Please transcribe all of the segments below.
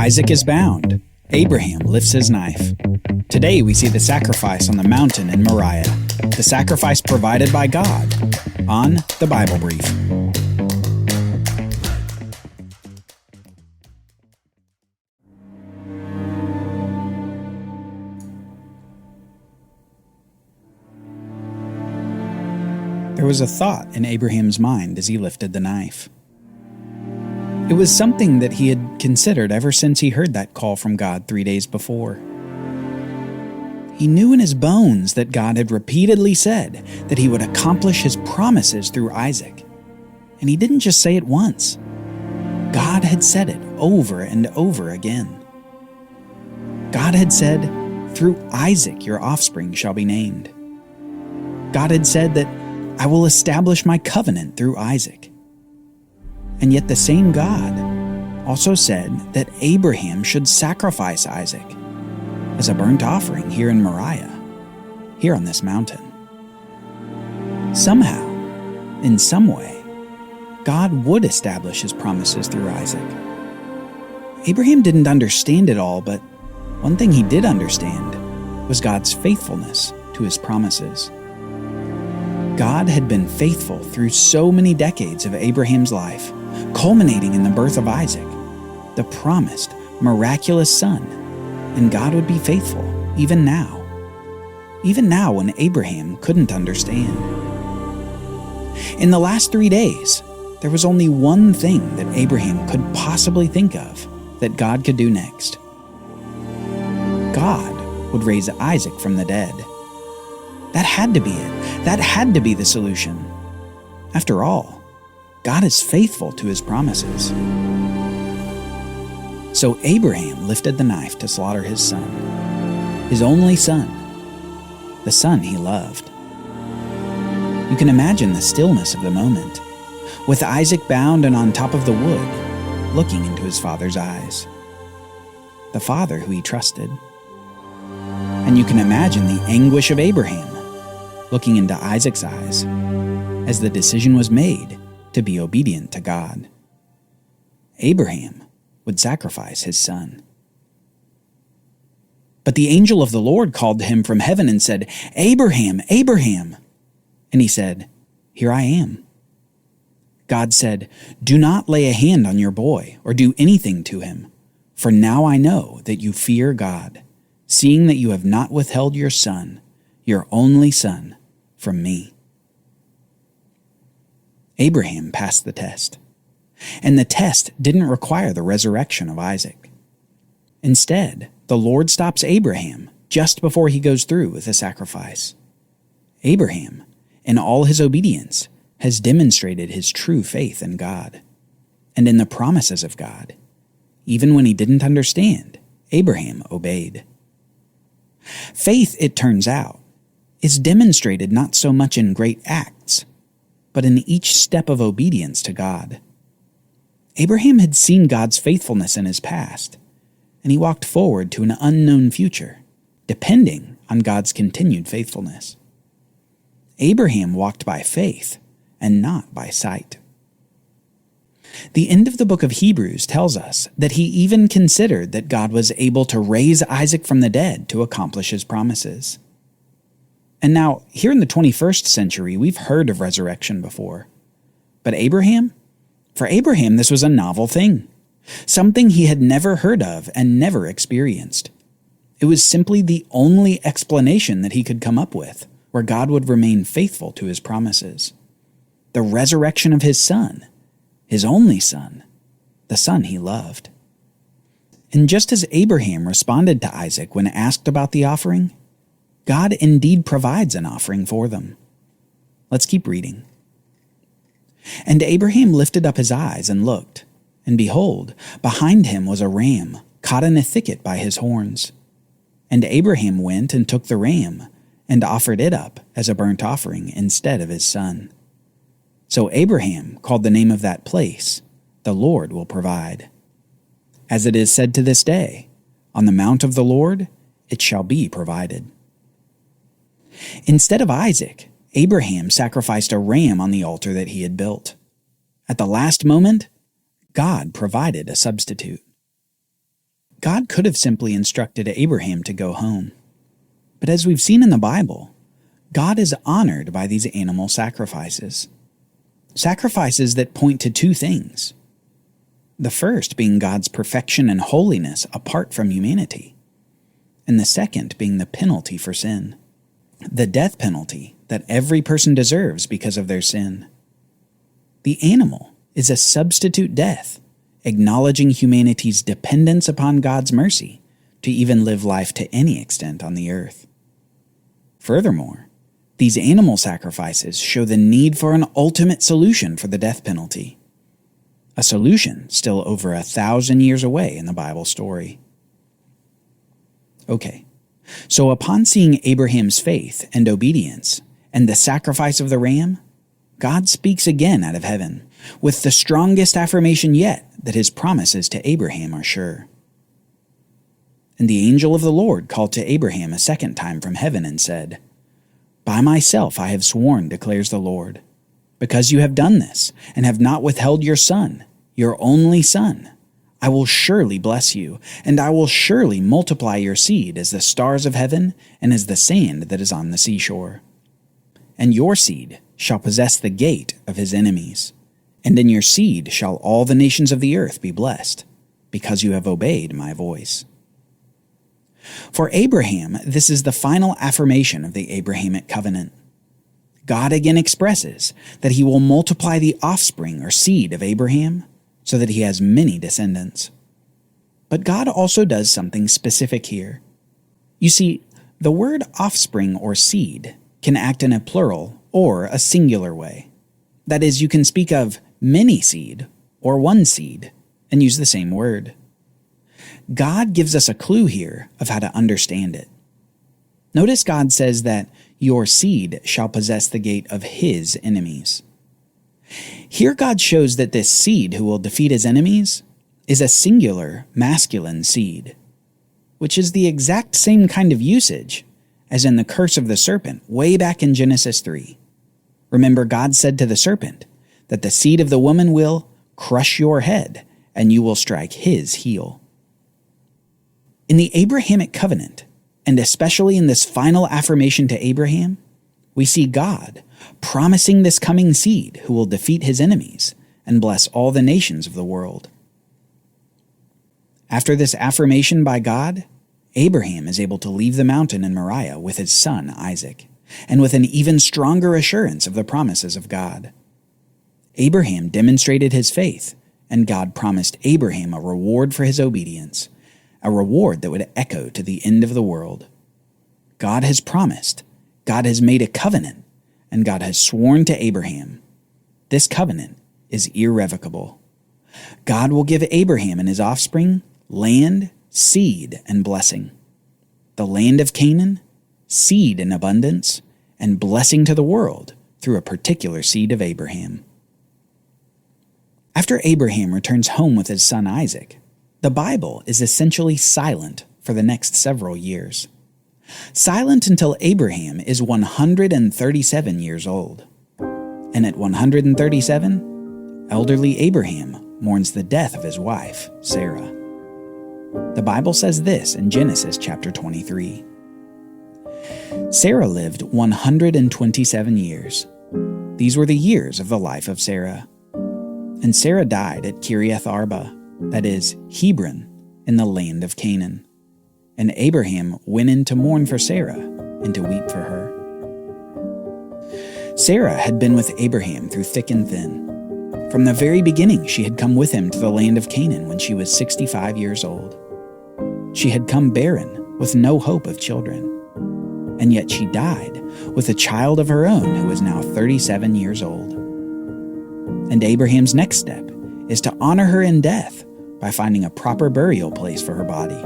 Isaac is bound. Abraham lifts his knife. Today we see the sacrifice on the mountain in Moriah, the sacrifice provided by God, on the Bible Brief. There was a thought in Abraham's mind as he lifted the knife. It was something that he had considered ever since he heard that call from God 3 days before. He knew in his bones that God had repeatedly said that he would accomplish his promises through Isaac. And he didn't just say it once. God had said it over and over again. God had said, "Through Isaac your offspring shall be named." God had said that, "I will establish my covenant through Isaac." And yet the same God also said that Abraham should sacrifice Isaac as a burnt offering here in Moriah, here on this mountain. Somehow, in some way, God would establish his promises through Isaac. Abraham didn't understand it all, but one thing he did understand was God's faithfulness to his promises. God had been faithful through so many decades of Abraham's life, culminating in the birth of Isaac, the promised, miraculous son, and God would be faithful even now when Abraham couldn't understand. In the last 3 days, there was only one thing that Abraham could possibly think of that God could do next. God would raise Isaac from the dead. That had to be it. That had to be the solution. After all, God is faithful to his promises. So Abraham lifted the knife to slaughter his son, his only son, the son he loved. You can imagine the stillness of the moment, with Isaac bound and on top of the wood, looking into his father's eyes. The father who he trusted. And you can imagine the anguish of Abraham, looking into Isaac's eyes, as the decision was made to be obedient to God. Abraham would sacrifice his son. But the angel of the Lord called to him from heaven and said, "Abraham, Abraham!" And he said, "Here I am." God said, "Do not lay a hand on your boy or do anything to him, for now I know that you fear God, seeing that you have not withheld your son, your only son, from me." Abraham passed the test, and the test didn't require the resurrection of Isaac. Instead, the Lord stops Abraham just before he goes through with the sacrifice. Abraham, in all his obedience, has demonstrated his true faith in God and in the promises of God. Even when he didn't understand, Abraham obeyed. Faith, it turns out, is demonstrated not so much in great acts, but in each step of obedience to God. Abraham had seen God's faithfulness in his past, and he walked forward to an unknown future, depending on God's continued faithfulness. Abraham walked by faith and not by sight. The end of the book of Hebrews tells us that he even considered that God was able to raise Isaac from the dead to accomplish his promises. And now, here in the 21st century, we've heard of resurrection before. But for Abraham, this was a novel thing, something he had never heard of and never experienced. It was simply the only explanation that he could come up with, where God would remain faithful to his promises. The resurrection of his son, his only son, the son he loved. And just as Abraham responded to Isaac when asked about the offering, God indeed provides an offering for them. Let's keep reading. "And Abraham lifted up his eyes and looked, and behold, behind him was a ram, caught in a thicket by his horns. And Abraham went and took the ram, and offered it up as a burnt offering instead of his son. So Abraham called the name of that place, 'The Lord will provide.' As it is said to this day, 'On the mount of the Lord it shall be provided.'" Instead of Isaac, Abraham sacrificed a ram on the altar that he had built. At the last moment, God provided a substitute. God could have simply instructed Abraham to go home. But as we've seen in the Bible, God is honored by these animal sacrifices. Sacrifices that point to two things. The first being God's perfection and holiness apart from humanity, and the second being the penalty for sin, the death penalty that every person deserves because of their sin. The animal is a substitute death, acknowledging humanity's dependence upon God's mercy to even live life to any extent on the earth. Furthermore, these animal sacrifices show the need for an ultimate solution for the death penalty, a solution still over 1,000 years away in the Bible story. Okay, so upon seeing Abraham's faith and obedience and the sacrifice of the ram, God speaks again out of heaven with the strongest affirmation yet that his promises to Abraham are sure. And the angel of the Lord called to Abraham a second time from heaven and said, "By myself I have sworn, declares the Lord, because you have done this and have not withheld your son, your only son, I will surely bless you, and I will surely multiply your seed as the stars of heaven and as the sand that is on the seashore. And your seed shall possess the gate of his enemies, and in your seed shall all the nations of the earth be blessed, because you have obeyed my voice." For Abraham, this is the final affirmation of the Abrahamic covenant. God again expresses that he will multiply the offspring or seed of Abraham so that he has many descendants. But God also does something specific here. You see, the word offspring or seed can act in a plural or a singular way. That is, you can speak of many seed or one seed and use the same word. God gives us a clue here of how to understand it. Notice God says that your seed shall possess the gate of his enemies. Here God shows that this seed who will defeat his enemies is a singular masculine seed, which is the exact same kind of usage as in the curse of the serpent way back in Genesis 3. Remember, God said to the serpent that the seed of the woman will crush your head and you will strike his heel. In the Abrahamic covenant, and especially in this final affirmation to Abraham, we see God promising this coming seed who will defeat his enemies and bless all the nations of the world. After this affirmation by God, Abraham is able to leave the mountain in Moriah with his son Isaac, and with an even stronger assurance of the promises of God. Abraham demonstrated his faith, and God promised Abraham a reward for his obedience, a reward that would echo to the end of the world. God has promised, God has made a covenant, and God has sworn to Abraham. This covenant is irrevocable. God will give Abraham and his offspring land, seed, and blessing. The land of Canaan, seed in abundance, and blessing to the world through a particular seed of Abraham. After Abraham returns home with his son Isaac, the Bible is essentially silent for the next several years. Silent until Abraham is 137 years old. And at 137, elderly Abraham mourns the death of his wife, Sarah. The Bible says this in Genesis chapter 23. Sarah lived 127 years. These were the years of the life of Sarah. And Sarah died at Kiriath Arba, that is, Hebron, in the land of Canaan. And Abraham went in to mourn for Sarah and to weep for her. Sarah had been with Abraham through thick and thin. From the very beginning, she had come with him to the land of Canaan when she was 65 years old. She had come barren, with no hope of children. And yet she died with a child of her own who was now 37 years old. And Abraham's next step is to honor her in death by finding a proper burial place for her body.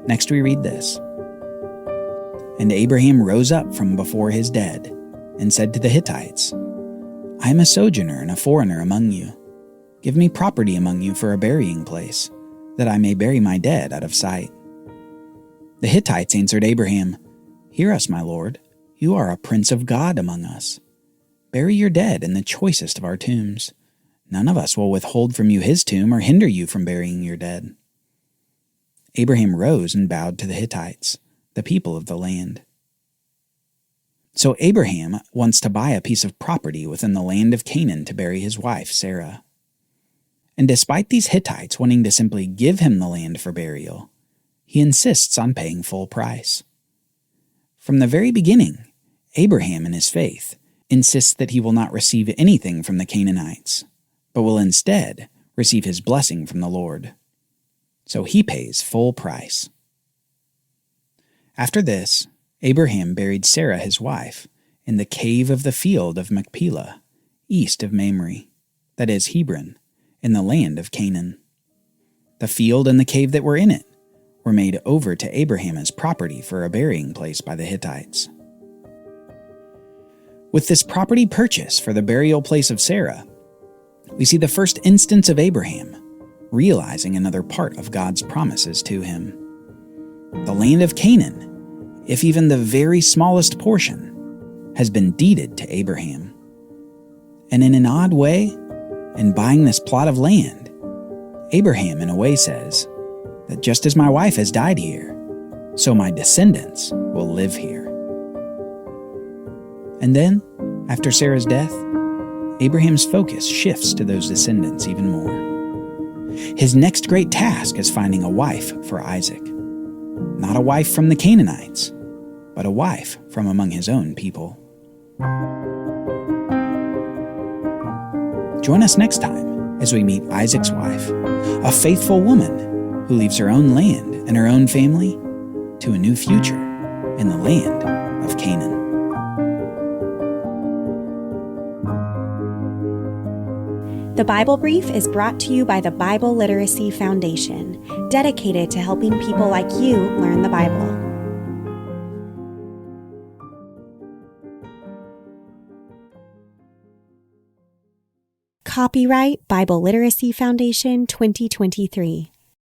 Next we read this. And Abraham rose up from before his dead and said to the Hittites, I am a sojourner and a foreigner among you. Give me property among you for a burying place, that I may bury my dead out of sight. The Hittites answered Abraham, Hear us, my lord. You are a prince of God among us. Bury your dead in the choicest of our tombs. None of us will withhold from you his tomb or hinder you from burying your dead. Abraham rose and bowed to the Hittites, the people of the land. So Abraham wants to buy a piece of property within the land of Canaan to bury his wife, Sarah. And despite these Hittites wanting to simply give him the land for burial, he insists on paying full price. From the very beginning, Abraham in his faith insists that he will not receive anything from the Canaanites, but will instead receive his blessing from the Lord. So he pays full price. After this, Abraham buried Sarah his wife in the cave of the field of Machpelah, east of Mamre, that is Hebron, in the land of Canaan. The field and the cave that were in it were made over to Abraham as property for a burying place by the Hittites. With this property purchase for the burial place of Sarah, we see the first instance of Abraham realizing another part of God's promises to him. The land of Canaan, if even the very smallest portion, has been deeded to Abraham. And in an odd way, in buying this plot of land, Abraham in a way says that just as my wife has died here, so my descendants will live here. And then, after Sarah's death, Abraham's focus shifts to those descendants even more. His next great task is finding a wife for Isaac. Not a wife from the Canaanites, but a wife from among his own people. Join us next time as we meet Isaac's wife, a faithful woman who leaves her own land and her own family to a new future in the land of Canaan. The Bible Brief is brought to you by the Bible Literacy Foundation, dedicated to helping people like you learn the Bible. Copyright Bible Literacy Foundation 2023.